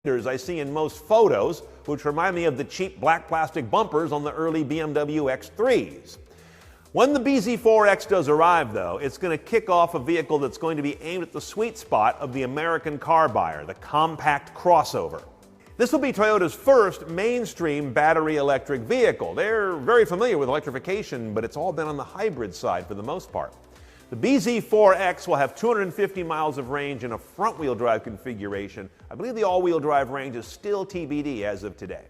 I see in most photos, which remind me of the cheap black plastic bumpers on the early BMW X3s. When the bZ4X does arrive, though, it's going to kick off a vehicle that's going to be aimed at the sweet spot of the American car buyer, the compact crossover. This will be Toyota's first mainstream battery electric vehicle. They're very familiar with electrification, but it's all been on the hybrid side for the most part. The bZ4X will have 250 miles of range in a front-wheel drive configuration. I believe the all-wheel drive range is still TBD as of today.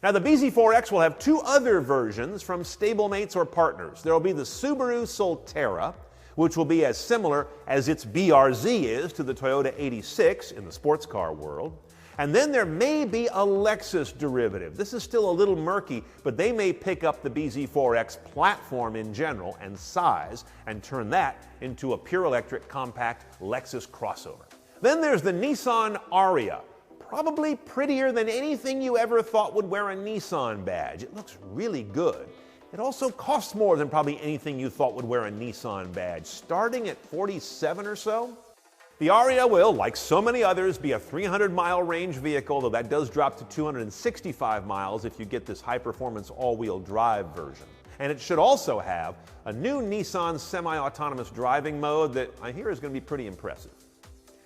Now, the bZ4X will have two other versions from stablemates or partners. There will be the Subaru Solterra, which will be as similar as its BRZ is to the Toyota 86 in the sports car world. And then there may be a Lexus derivative. This is still a little murky, but they may pick up the bZ4X platform in general and size and turn that into a pure electric compact Lexus crossover. Then there's the Nissan Ariya. Probably prettier than anything you ever thought would wear a Nissan badge. It looks really good. It also costs more than probably anything you thought would wear a Nissan badge, starting at $47 or so. The Ariya will, like so many others, be a 300-mile range vehicle, though that does drop to 265 miles if you get this high-performance all-wheel drive version. And it should also have a new Nissan semi-autonomous driving mode that I hear is going to be pretty impressive.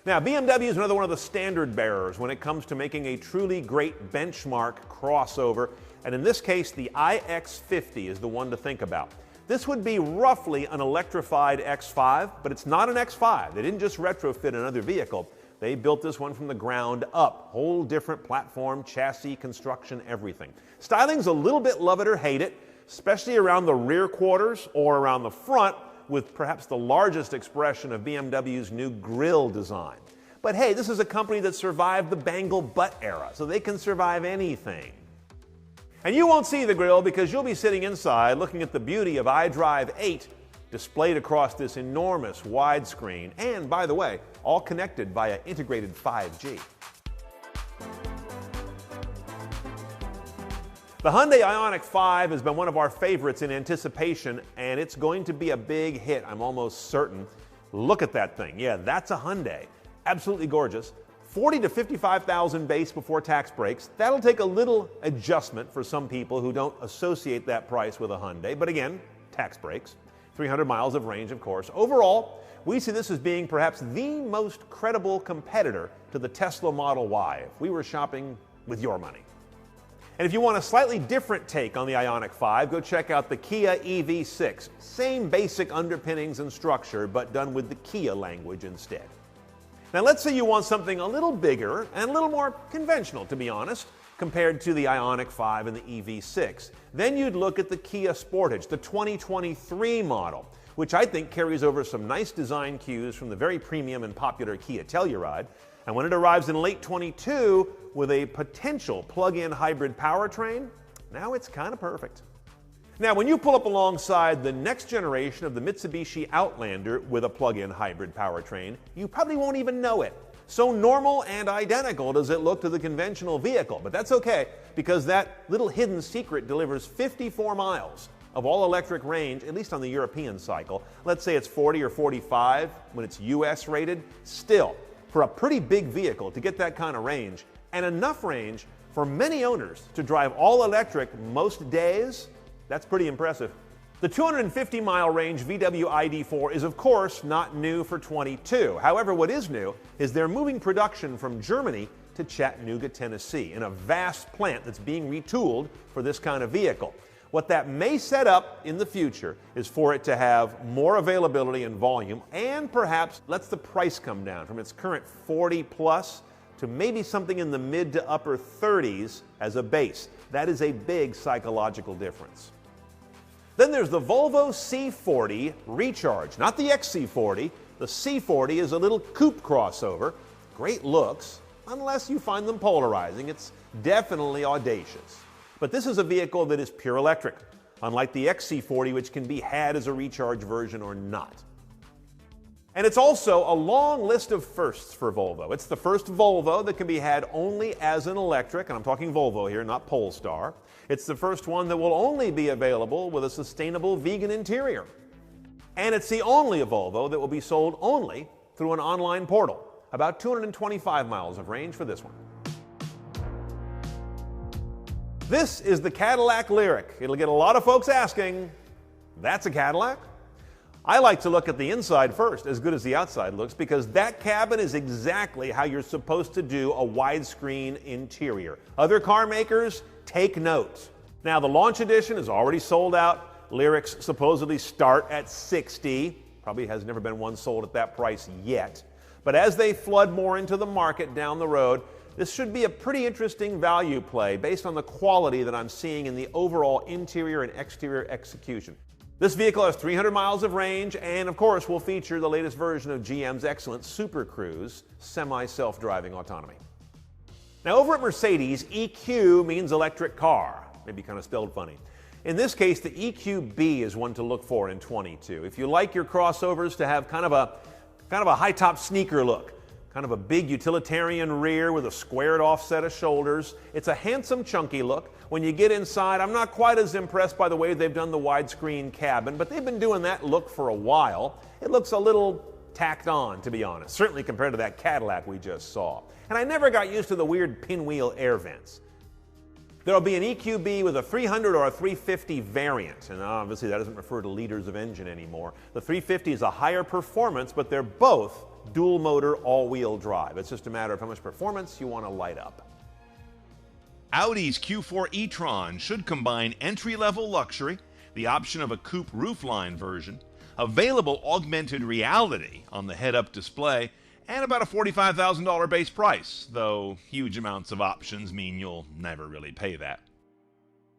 Now, BMW is another one of the standard bearers when it comes to making a truly great benchmark crossover, and in this case, the iX50 is the one to think about. This would be roughly an electrified X5, but it's not an X5. They didn't just retrofit another vehicle. They built this one from the ground up. Whole different platform, chassis, construction, everything. Styling's a little bit love it or hate it, especially around the rear quarters or around the front, with perhaps the largest expression of BMW's new grille design. But hey, this is a company that survived the bangle butt era, so they can survive anything. And you won't see the grille because you'll be sitting inside looking at the beauty of iDrive 8 displayed across this enormous widescreen, and by the way, all connected via integrated 5G. The Hyundai Ioniq 5 has been one of our favorites in anticipation, and it's going to be a big hit, I'm almost certain. Look at that thing. Yeah, that's a Hyundai. Absolutely gorgeous. 40 to 55,000 base before tax breaks. That'll take a little adjustment for some people who don't associate that price with a Hyundai, but again, tax breaks. 300 miles of range, of course. Overall, we see this as being perhaps the most credible competitor to the Tesla Model Y if we were shopping with your money. And if you want a slightly different take on the Ioniq 5, go check out the Kia EV6. Same basic underpinnings and structure, but done with the Kia language instead. Now let's say you want something a little bigger and a little more conventional, to be honest, compared to the Ioniq 5 and the EV6. Then you'd look at the Kia Sportage, the 2023 model, which I think carries over some nice design cues from the very premium and popular Kia Telluride. And when it arrives in late 22 with a potential plug-in hybrid powertrain, now it's kind of perfect. Now, when you pull up alongside the next generation of the Mitsubishi Outlander with a plug-in hybrid powertrain, you probably won't even know it. So normal and identical does it look to the conventional vehicle, but that's okay because that little hidden secret delivers 54 miles of all-electric range, at least on the European cycle. Let's say it's 40 or 45 when it's US rated. Still, for a pretty big vehicle to get that kind of range, and enough range for many owners to drive all-electric most days, that's pretty impressive. The 250-mile range VW ID4 is, of course, not new for 22. However, what is new is they're moving production from Germany to Chattanooga, Tennessee, in a vast plant that's being retooled for this kind of vehicle. What that may set up in the future is for it to have more availability and volume, and perhaps lets the price come down from its current 40 plus to maybe something in the mid to upper 30s as a base. That is a big psychological difference. Then there's the Volvo C40 Recharge, not the XC40. The C40 is a little coupe crossover. Great looks, unless you find them polarizing. It's definitely audacious. But this is a vehicle that is pure electric, unlike the XC40, which can be had as a Recharge version or not. And it's also a long list of firsts for Volvo. It's the first Volvo that can be had only as an electric, and I'm talking Volvo here, not Polestar. It's the first one that will only be available with a sustainable vegan interior. And it's the only Volvo that will be sold only through an online portal. About 225 miles of range for this one. This is the Cadillac Lyriq. It'll get a lot of folks asking, that's a Cadillac? I like to look at the inside first, as good as the outside looks, because that cabin is exactly how you're supposed to do a widescreen interior. Other car makers, take note. Now, the launch edition is already sold out. Lyriqs supposedly start at $60. Probably has never been one sold at that price yet. But as they flood more into the market down the road, this should be a pretty interesting value play based on the quality that I'm seeing in the overall interior and exterior execution. This vehicle has 300 miles of range and, of course, will feature the latest version of GM's excellent Super Cruise semi-self-driving autonomy. Now, over at Mercedes, EQ means electric car, maybe kind of spelled funny. In this case, the EQB is one to look for in 22. If you like your crossovers to have kind of a high-top sneaker look, kind of a big utilitarian rear with a squared off set of shoulders. It's a handsome, chunky look. When you get inside, I'm not quite as impressed by the way they've done the widescreen cabin, but they've been doing that look for a while. It looks a little tacked on, to be honest, certainly compared to that Cadillac we just saw. And I never got used to the weird pinwheel air vents. There'll be an EQB with a 300 or a 350 variant, and obviously that doesn't refer to liters of engine anymore. The 350 is a higher performance, but they're both dual motor all-wheel drive. It's just a matter of how much performance you want to light up. Audi's Q4 e-tron should combine entry-level luxury, the option of a coupe roofline version, available augmented reality on the head-up display, and about a $45,000 base price, though huge amounts of options mean you'll never really pay that.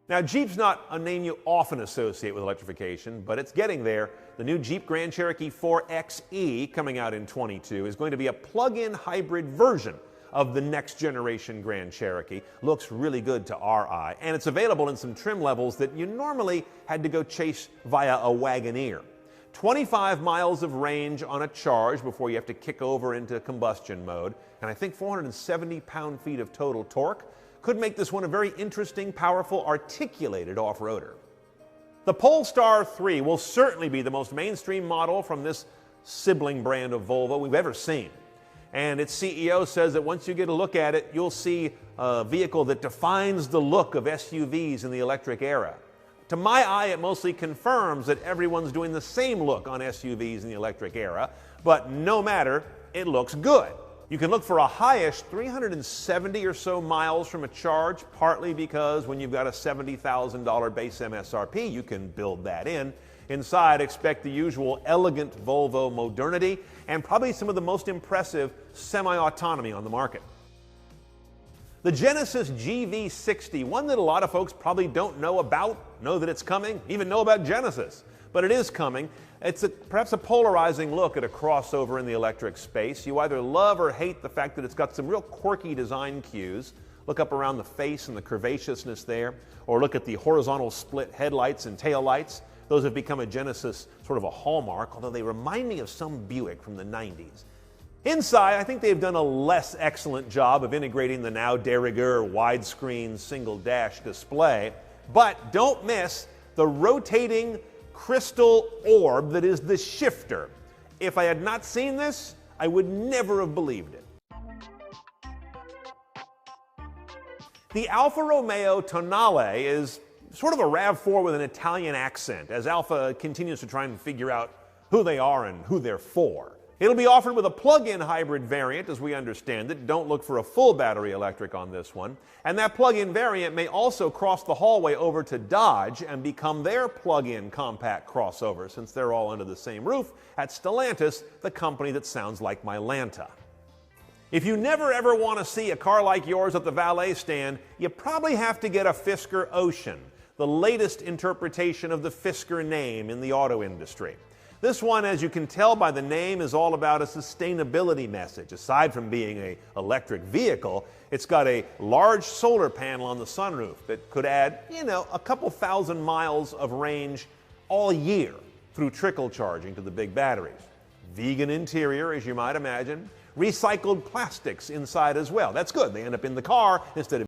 Now, Jeep's not a name you often associate with electrification, but it's getting there. The new Jeep Grand Cherokee 4xe, coming out in 22, is going to be a plug-in hybrid version of the next generation Grand Cherokee. Looks really good to our eye, and it's available in some trim levels that you normally had to go chase via a Wagoneer. 25 miles of range on a charge before you have to kick over into combustion mode, and I think 470 pound-feet of total torque could make this one a very interesting, powerful, articulated off-roader. The Polestar 3 will certainly be the most mainstream model from this sibling brand of Volvo we've ever seen. And its CEO says that once you get a look at it, you'll see a vehicle that defines the look of SUVs in the electric era. To my eye, it mostly confirms that everyone's doing the same look on SUVs in the electric era, but no matter, it looks good. You can look for a highish 370 or so miles from a charge, partly because when you've got a $70,000 base MSRP, you can build that in. Inside, expect the usual elegant Volvo modernity and probably some of the most impressive semi-autonomy on the market. The Genesis GV60, one that a lot of folks probably don't know about, know that it's coming, even know about Genesis. But it is coming. It's perhaps a polarizing look at a crossover in the electric space. You either love or hate the fact that it's got some real quirky design cues. Look up around the face and the curvaceousness there, or look at the horizontal split headlights and taillights. Those have become a Genesis sort of a hallmark, although they remind me of some Buick from the 90s. Inside, I think they've done a less excellent job of integrating the now de rigueur widescreen single dash display, but don't miss the rotating crystal orb that is the shifter. If I had not seen this, I would never have believed it. The Alfa Romeo Tonale is sort of a RAV4 with an Italian accent, as Alfa continues to try and figure out who they are and who they're for. It'll be offered with a plug-in hybrid variant, as we understand it. Don't look for a full battery electric on this one. And that plug-in variant may also cross the hallway over to Dodge and become their plug-in compact crossover, since they're all under the same roof at Stellantis, the company that sounds like Mylanta. If you never ever want to see a car like yours at the valet stand, you probably have to get a Fisker Ocean, the latest interpretation of the Fisker name in the auto industry. This one, as you can tell by the name, is all about a sustainability message. Aside from being an electric vehicle, it's got a large solar panel on the sunroof that could add, a couple thousand miles of range all year through trickle charging to the big batteries. Vegan interior, as you might imagine. Recycled plastics inside as well. That's good. They end up in the car instead of